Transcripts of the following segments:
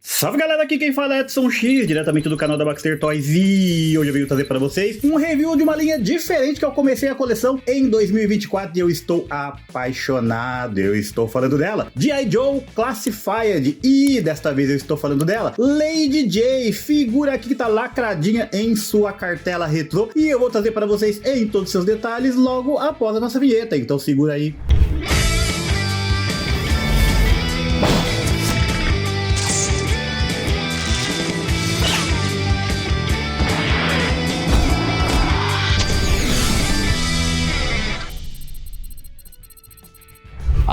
Salve galera, aqui quem fala é Edson X, diretamente do canal da Baxter Toys, e hoje eu venho trazer para vocês um review de uma linha diferente que eu comecei a coleção em 2024 e eu estou apaixonado. Eu estou falando dela, G.I. Joe Classified, e desta vez eu estou falando dela, Lady Jaye, figura aqui que tá lacradinha em sua cartela retrô, e eu vou trazer para vocês em todos os seus detalhes logo após a nossa vinheta, então segura aí.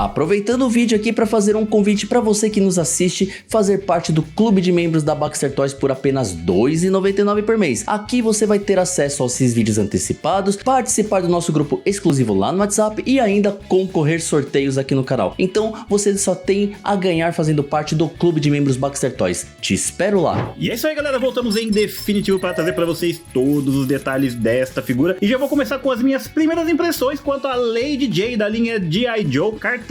Aproveitando o vídeo aqui para fazer um convite para você que nos assiste fazer parte do clube de membros da Baxter Toys por apenas R$ 2,99 por mês. Aqui você vai ter acesso aos vídeos antecipados, participar do nosso grupo exclusivo lá no WhatsApp e ainda concorrer sorteios aqui no canal. Então você só tem a ganhar fazendo parte do clube de membros Baxter Toys. Te espero lá. E é isso aí galera, voltamos em definitivo para trazer para vocês todos os detalhes desta figura. E já vou começar com as minhas primeiras impressões quanto a Lady Jaye da linha G.I. Joe cartelada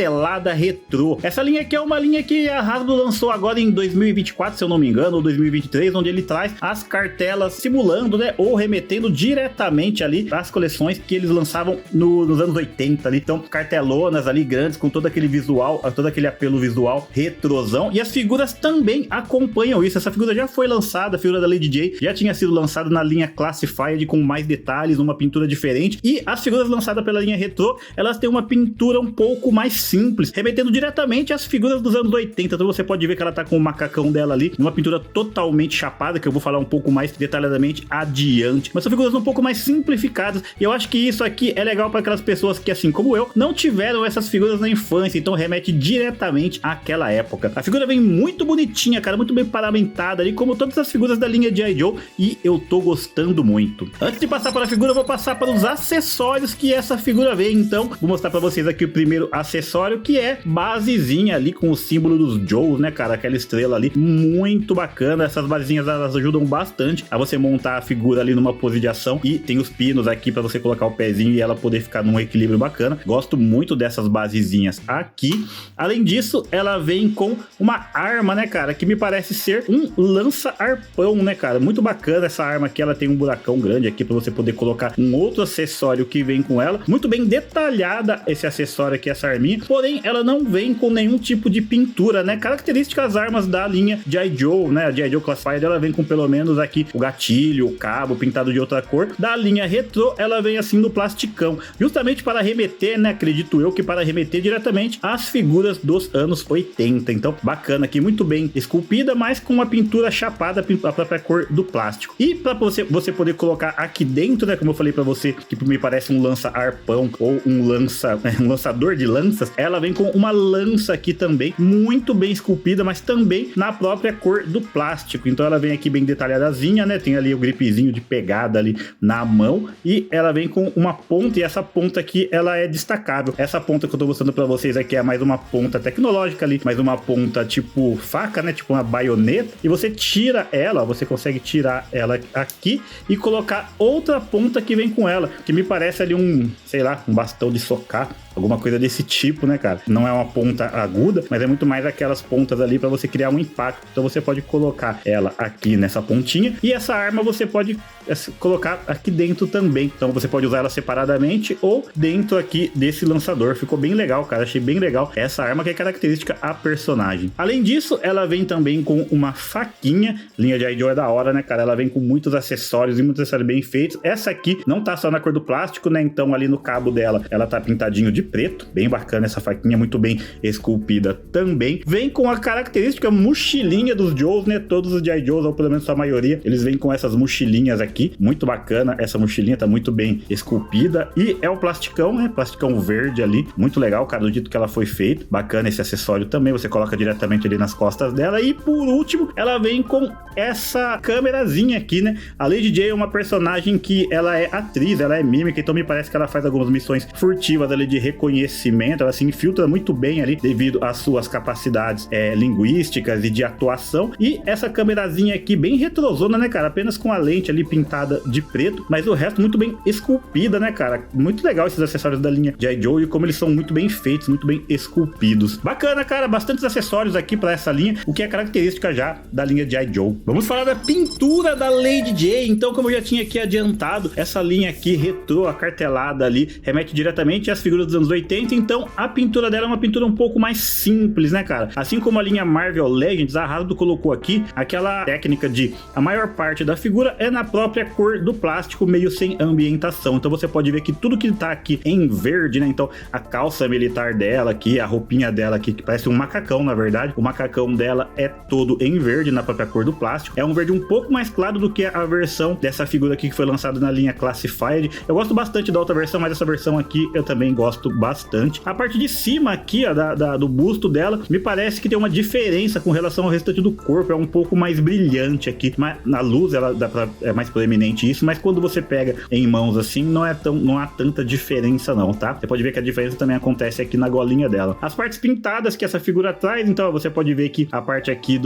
retrô. Essa linha aqui é uma linha que a Hasbro lançou agora em 2024, se eu não me engano, ou 2023, onde ele traz as cartelas simulando, né, ou remetendo diretamente ali às coleções que eles lançavam nos anos 80 ali. Então, cartelonas ali grandes com todo aquele visual, todo aquele apelo visual retrosão. E as figuras também acompanham isso. Essa figura já foi lançada, a figura da Lady Jaye já tinha sido lançada na linha Classified com mais detalhes, uma pintura diferente. E as figuras lançadas pela linha retrô, elas têm uma pintura um pouco mais simples, remetendo diretamente às figuras dos anos 80. Então você pode ver que ela tá com o macacão dela ali, uma pintura totalmente chapada, que eu vou falar um pouco mais detalhadamente adiante. Mas são figuras um pouco mais simplificadas, e eu acho que isso aqui é legal para aquelas pessoas que, assim como eu, não tiveram essas figuras na infância, então remete diretamente àquela época. A figura vem muito bonitinha, cara, muito bem paramentada ali, como todas as figuras da linha G.I. Joe, e eu tô gostando muito. Antes de passar para a figura, eu vou passar para os acessórios que essa figura vem. Então, vou mostrar para vocês aqui o primeiro acessório, que é basezinha ali com o símbolo dos Joes, né, cara? Aquela estrela ali, muito bacana. Essas basezinhas, elas ajudam bastante a você montar a figura ali numa pose de ação, e tem os pinos aqui para você colocar o pezinho e ela poder ficar num equilíbrio bacana. Gosto muito dessas basezinhas aqui. Além disso, ela vem com uma arma, né, cara, que me parece ser um lança-arpão, né, cara? Muito bacana essa arma aqui, ela tem um buracão grande aqui para você poder colocar um outro acessório que vem com ela. Muito bem detalhada esse acessório aqui, essa arminha. Porém, ela não vem com nenhum tipo de pintura, né? Características armas da linha G.I. Joe, né? A G.I. Joe Classified, ela vem com pelo menos aqui o gatilho, o cabo pintado de outra cor. Da linha retrô, ela vem assim no plasticão, justamente para remeter, né? Acredito eu que para remeter diretamente às figuras dos anos 80. Então, bacana aqui, muito bem esculpida, mas com uma pintura chapada, a própria cor do plástico. E para você poder colocar aqui dentro, né? Como eu falei para você, que me parece um lança-arpão ou um lançador de lanças, ela vem com uma lança aqui também, muito bem esculpida, mas também na própria cor do plástico. Então ela vem aqui bem detalhadazinha, né? Tem ali o gripezinho de pegada ali na mão, e ela vem com uma ponta, e essa ponta aqui, ela é destacável. Essa ponta que eu tô mostrando pra vocês aqui é mais uma ponta tecnológica ali, mais uma ponta tipo faca, né? Tipo uma baioneta, e você tira ela, você consegue tirar ela aqui e colocar outra ponta que vem com ela, que me parece ali um, sei lá, um bastão de socar, alguma coisa desse tipo, né, cara? Não é uma ponta aguda, mas é muito mais aquelas pontas ali para você criar um impacto. Então você pode colocar ela aqui nessa pontinha, e essa arma você pode colocar aqui dentro também. Então você pode usar ela separadamente ou dentro aqui desse lançador. Ficou bem legal, cara. Achei bem legal essa arma, que é característica a personagem. Além disso, ela vem também com uma faquinha. Linha de G.I. Joe é da hora, né, cara? Ela vem com muitos acessórios e muitos acessórios bem feitos. Essa aqui não tá só na cor do plástico, né? Então ali no cabo dela, ela tá pintadinho de preto. Bem bacana essa faquinha, muito bem esculpida também. Vem com a característica mochilinha dos Joes, né? Todos os G.I. Joes, ou pelo menos a maioria, eles vêm com essas mochilinhas aqui. Muito bacana, essa mochilinha tá muito bem esculpida. E é o plasticão, né? Plasticão verde ali. Muito legal, cara, do jeito que ela foi feita. Bacana esse acessório também, você coloca diretamente ali nas costas dela. E por último, ela vem com essa câmerazinha aqui, né? A Lady Jaye é uma personagem que ela é atriz, ela é mímica, então me parece que ela faz algumas missões furtivas ali de reconhecimento, ela se infiltra muito bem ali devido às suas capacidades linguísticas e de atuação. E essa câmerazinha aqui bem retrosona, né, cara? Apenas com a lente ali pintada de preto, mas o resto muito bem esculpida, né, cara? Muito legal esses acessórios da linha G.I. Joe e como eles são muito bem feitos, muito bem esculpidos. Bacana, cara, bastantes acessórios aqui pra essa linha, o que é característica já da linha G.I. Joe. Vamos falar da pintura da Lady Jaye. Então, como eu já tinha aqui adiantado, essa linha aqui retrô, acartelada ali, remete diretamente às figuras dos anos 80, então a pintura dela é uma pintura um pouco mais simples, né, cara? Assim como a linha Marvel Legends, a Hasbro colocou aqui aquela técnica de a maior parte da figura é na própria cor do plástico, meio sem ambientação. Então você pode ver que tudo que tá aqui em verde, né? Então a calça militar dela aqui, a roupinha dela aqui, que parece um macacão, na verdade. O macacão dela é todo em verde, na própria cor do plástico. É um verde um pouco mais claro do que a versão dessa figura aqui que foi lançada na linha Classified. Eu gosto bastante da outra versão, mas essa versão aqui eu também gosto bastante. A parte de cima aqui, ó, do busto dela, me parece que tem uma diferença com relação ao restante do corpo. É um pouco mais brilhante aqui. Mas na luz ela é mais proeminente isso, mas quando você pega em mãos assim, não há tanta diferença não, tá? Você pode ver que a diferença também acontece aqui na golinha dela. As partes pintadas que essa figura traz, então você pode ver que a parte aqui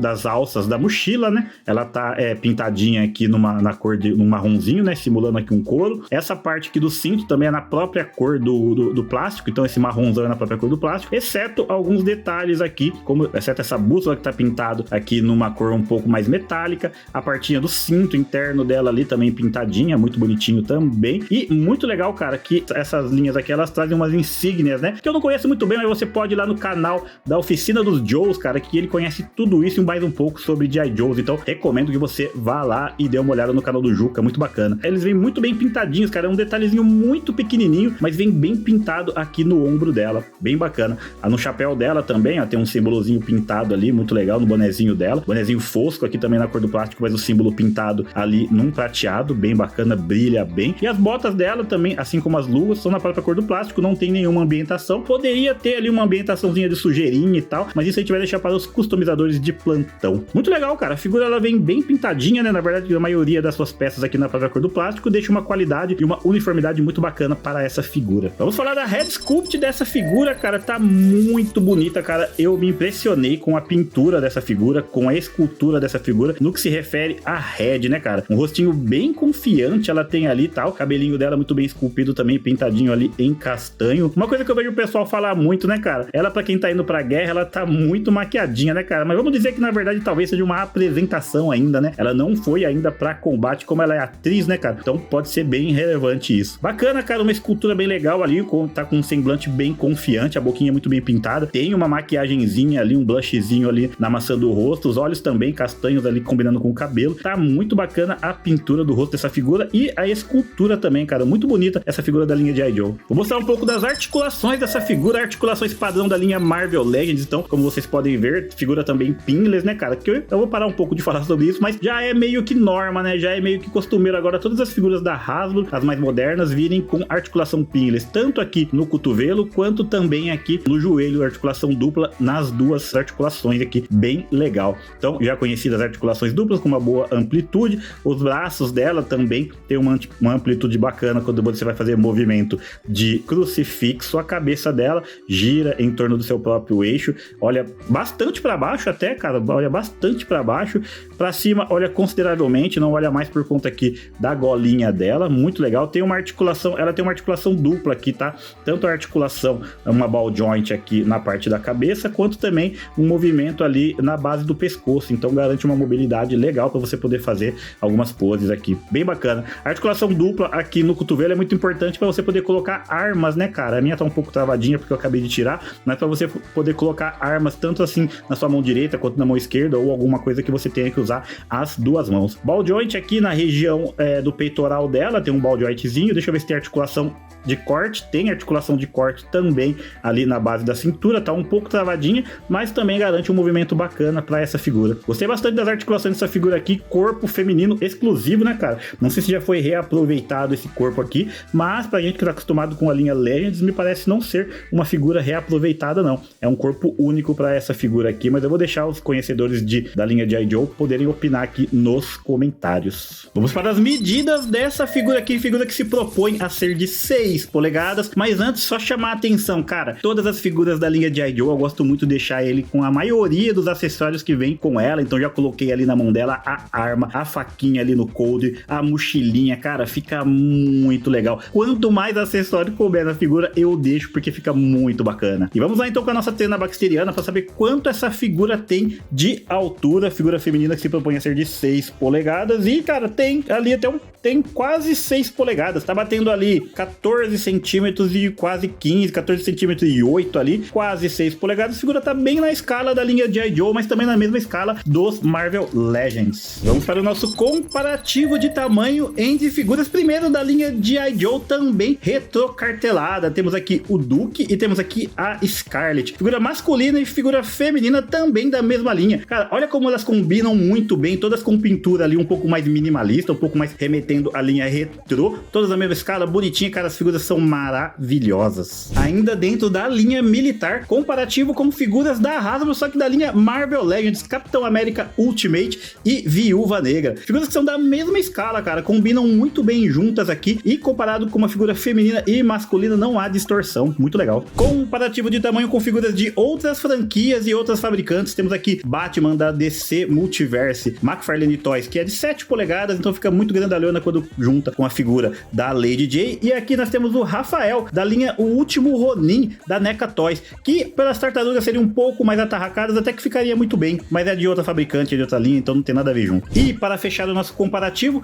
das alças da mochila, né? Ela tá pintadinha aqui na cor de um marronzinho, né? Simulando aqui um couro. Essa parte aqui do cinto também é na própria cor do plástico, então esse marronzão é na própria cor do plástico, exceto alguns detalhes aqui, exceto essa bússola que tá pintado aqui numa cor um pouco mais metálica, a partinha do cinto interno dela ali também pintadinha, muito bonitinho também, e muito legal, cara, que essas linhas aqui, elas trazem umas insígnias, né, que eu não conheço muito bem, mas você pode ir lá no canal da Oficina dos Joes, cara, que ele conhece tudo isso e mais um pouco sobre G.I. Joes, então recomendo que você vá lá e dê uma olhada no canal do Juca, muito bacana. Eles vêm muito bem pintadinhos, cara, é um detalhezinho muito pequenininho, mas vem bem pintado aqui no ombro dela, bem bacana. No chapéu dela também, ó, tem um símbolozinho pintado ali, muito legal, no bonezinho dela, bonezinho fosco aqui também na cor do plástico, mas o símbolo pintado ali num prateado, bem bacana, brilha bem. E as botas dela também, assim como as luvas, são na própria cor do plástico, não tem nenhuma ambientação. Poderia ter ali uma ambientaçãozinha de sujeirinha e tal, mas isso a gente vai deixar para os customizadores de plantão. Muito legal, cara, a figura ela vem bem pintadinha, né, na verdade a maioria das suas peças aqui na própria cor do plástico deixa uma qualidade e uma uniformidade muito bacana para essa figura. Vamos falar da head sculpt dessa figura, cara, tá muito bonita, cara, eu me impressionei com a pintura dessa figura, com a escultura dessa figura, no que se refere à head, né, cara, um rostinho bem confiante ela tem ali e tal, cabelinho dela muito bem esculpido também, pintadinho ali em castanho. Uma coisa que eu vejo o pessoal falar muito, né, cara, ela pra quem tá indo pra guerra, ela tá muito maquiadinha, né, cara, mas vamos dizer que na verdade talvez seja uma apresentação ainda, né, ela não foi ainda pra combate, como ela é atriz, né, cara, então pode ser bem relevante isso. Bacana, cara, uma escultura bem legal ali, tá com um semblante bem confiante, a boquinha muito bem pintada, tem uma maquiagenzinha ali, um blushzinho ali na maçã do rosto, os olhos também castanhos ali combinando com o cabelo, tá muito bacana a pintura do rosto dessa figura e a escultura também, cara, muito bonita essa figura da linha G.I. Joe. Vou mostrar um pouco das articulações dessa figura, articulações padrão da linha Marvel Legends, então, como vocês podem ver, figura também pinless, né, cara, que eu vou parar um pouco de falar sobre isso, mas já é meio que norma, né, já é meio que costumeiro agora todas as figuras da Hasbro, as mais modernas, virem com articulação pinless, tanto aqui no cotovelo, quanto também aqui no joelho, articulação dupla nas duas articulações aqui, bem legal. Então, já conhecidas as articulações duplas com uma boa amplitude, os braços dela também tem uma amplitude bacana quando você vai fazer movimento de crucifixo, a cabeça dela gira em torno do seu próprio eixo, olha bastante para baixo até, cara, olha bastante para baixo, para cima olha consideravelmente, não olha mais por conta aqui da golinha dela, muito legal, tem uma articulação, ela tem uma articulação dupla aqui, tá? Tanto a articulação, uma ball joint aqui na parte da cabeça, quanto também um movimento ali na base do pescoço, então garante uma mobilidade legal para você poder fazer algumas poses aqui, bem bacana. A articulação dupla aqui no cotovelo é muito importante para você poder colocar armas, né, cara? A minha tá um pouco travadinha porque eu acabei de tirar, mas para você poder colocar armas tanto assim na sua mão direita quanto na mão esquerda ou alguma coisa que você tenha que usar as duas mãos. Ball joint aqui na região do peitoral dela, tem um ball jointzinho, deixa eu ver se tem articulação de corte, tem articulação de corte também ali na base da cintura, tá um pouco travadinha, mas também garante um movimento bacana para essa figura. Gostei bastante das articulações dessa figura aqui, corpo feminino exclusivo, né, cara? Não sei se já foi reaproveitado esse corpo aqui, mas pra gente que tá acostumado com a linha Legends, me parece não ser uma figura reaproveitada, não. É um corpo único para essa figura aqui, mas eu vou deixar os conhecedores da linha linha G.I. Joe poderem opinar aqui nos comentários. Vamos para as medidas dessa figura aqui, figura que se propõe a ser de 6 polegadas, mas antes só chamar a atenção, cara, todas as figuras da linha G.I. Joe eu gosto muito de deixar ele com a maioria dos acessórios que vem com ela, então já coloquei ali na mão dela a arma, a faquinha ali no coldre, a mochilinha, cara, fica muito legal. Quanto mais acessório couber na figura, eu deixo porque fica muito bacana. E vamos lá então com a nossa trena baxteriana para saber quanto essa figura tem de altura, figura feminina que se propõe a ser de 6 polegadas e, cara, tem ali até tem quase 6 polegadas, tá batendo ali 14 centímetros e quase 15, 14 centímetros e 8 ali, quase 6 polegadas. A figura tá bem na escala da linha G.I. Joe, mas também na mesma escala dos Marvel Legends. Vamos para o nosso comparativo de tamanho entre figuras, primeiro da linha G.I. Joe, também retrocartelada. Temos aqui o Duke e temos aqui a Scarlet, figura masculina e figura feminina também da mesma linha. Cara, olha como elas combinam muito bem, todas com pintura ali um pouco mais minimalista, um pouco mais remetendo a linha retrô, todas na mesma escala, bonitinha, cara, as figuras são maravilhosas. Ainda dentro da linha militar, comparativo com figuras da Hasbro, só que da linha Marvel Legends, Capitão América Ultimate e Viúva Negra. Figuras que são da mesma escala, cara, combinam muito bem juntas aqui e comparado com uma figura feminina e masculina não há distorção, muito legal. Comparativo de tamanho com figuras de outras franquias e outras fabricantes, temos aqui Batman da DC Multiverse, McFarlane Toys, que é de 7 polegadas, então fica muito grandalhona quando junta com a figura da Lady J. E aqui nós temos o Rafael, da linha O Último Ronin, da NECA Toys, que pelas tartarugas seriam um pouco mais atarracadas, até que ficaria muito bem, mas é de outra fabricante, é de outra linha, então não tem nada a ver junto. E para fechar o nosso comparativo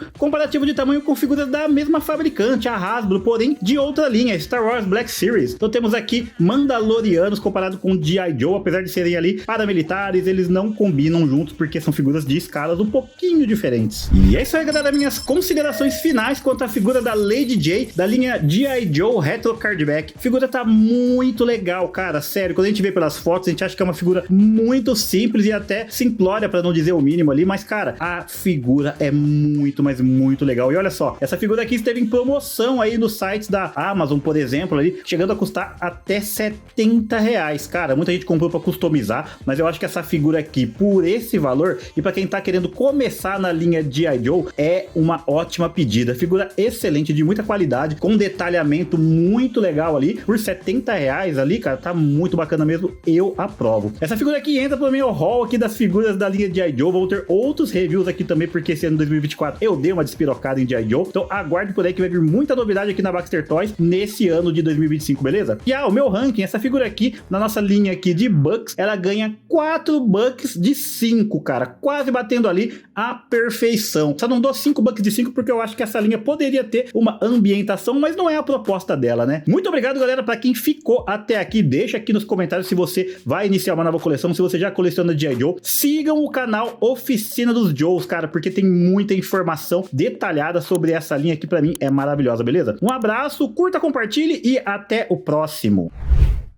de tamanho com figuras da mesma fabricante, a Hasbro, porém de outra linha, Star Wars Black Series. Então temos aqui Mandalorianos comparado com G.I. Joe, apesar de serem ali paramilitares, eles não combinam juntos porque são figuras de escalas um pouquinho diferentes. E é isso aí, galera, minhas considerações finais quanto à figura da Lady J, da linha G.I. Joe Retro Cardback. A figura tá muito legal, cara, sério, quando a gente vê pelas fotos, a gente acha que é uma figura muito simples e até simplória, pra não dizer o mínimo ali, mas, cara, a figura é muito, mas muito legal. E olha só, essa figura aqui esteve em promoção aí nos sites da Amazon, por exemplo, ali, chegando a custar até R$70, cara, muita gente comprou pra customizar, mas eu acho que essa figura aqui, por esse valor, e pra quem tá querendo começar na linha G.I. Joe, é uma ótima pedida. Figura excelente, de muita qualidade, com detalhamento muito legal ali, por R$70 ali, cara, tá muito bacana mesmo, eu aprovo. Essa figura aqui entra pro meu hall aqui das figuras da linha G.I. Joe, vou ter outros reviews aqui também, porque esse ano 2024 eu dei uma despirocada em G.I. Joe, então aguarde por aí que vai vir muita novidade aqui na Baxter Toys nesse ano de 2025, beleza? E o meu ranking, essa figura aqui, na nossa linha aqui de Bucks, ela ganha 4 Bucks de 5, cara, quase batendo ali a perfeição. Só não dou 5 Bucks de 5 porque eu acho que essa linha poderia ter uma ambientação, mas não é a proposta dela, né? Muito obrigado, galera, pra quem ficou até aqui. Deixa aqui nos comentários se você vai iniciar uma nova coleção, se você já coleciona G.I. Joe. Sigam o canal Oficina dos Joes, cara, porque tem muita informação detalhada sobre essa linha que pra mim é maravilhosa, beleza? Um abraço, curta, compartilhe e até o próximo.